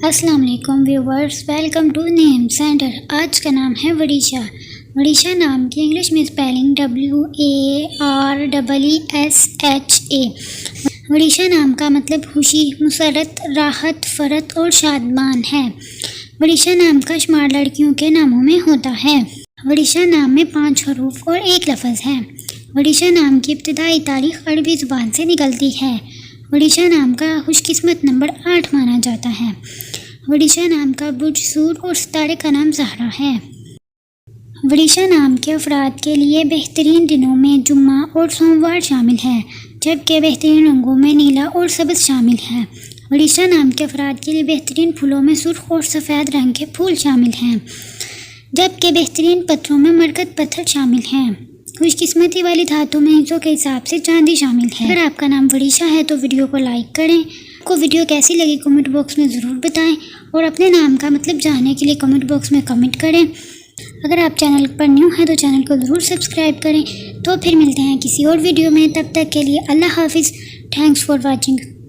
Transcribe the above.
السلام علیکم viewers, welcome to Naeem centre. آج کا نام ہے وڑیشا۔ وڑیشا نام کی انگلش میں اسپیلنگ WAREESHA۔ وڑیشا نام کا مطلب خوشی، مسرت، راحت، فرحت اور شادمان ہے۔ وڑیشا نام کا شمار لڑکیوں کے ناموں میں ہوتا ہے۔ وڑیشا نام میں 5 حروف اور 1 لفظ ہے۔ وڑیشا نام کی ابتدائی تاریخ عربی زبان سے نکلتی ہے۔ وڑیشا نام کا خوش قسمت نمبر 8 مانا جاتا ہے۔ وڑیشا نام کا برج سور اور ستارے کا نام زہرہ ہے۔ وڑیشا نام کے افراد کے لیے بہترین دنوں میں جمعہ اور سوموار شامل ہے، جبکہ بہترین رنگوں میں نیلا اور سبز شامل ہے۔ وڑیشا نام کے افراد کے لیے بہترین پھولوں میں سرخ اور سفید رنگ کے پھول شامل ہیں، جبکہ بہترین پتھروں میں مرکز پتھر شامل ہیں۔ خوش قسمتی والی دھاتوں میں حصوں کے حساب سے چاندی شامل ہے۔ اگر آپ کا نام وڑیشا ہے تو ویڈیو کو لائک کریں۔ آپ کو ویڈیو کیسی لگی کمنٹ باکس میں ضرور بتائیں، اور اپنے نام کا مطلب جاننے کے لیے کمنٹ باکس میں کمنٹ کریں۔ اگر آپ چینل پر نیو ہیں تو چینل کو ضرور سبسکرائب کریں۔ تو پھر ملتے ہیں کسی اور ویڈیو میں، تب تک کے لیے اللہ حافظ۔ Thanks for watching.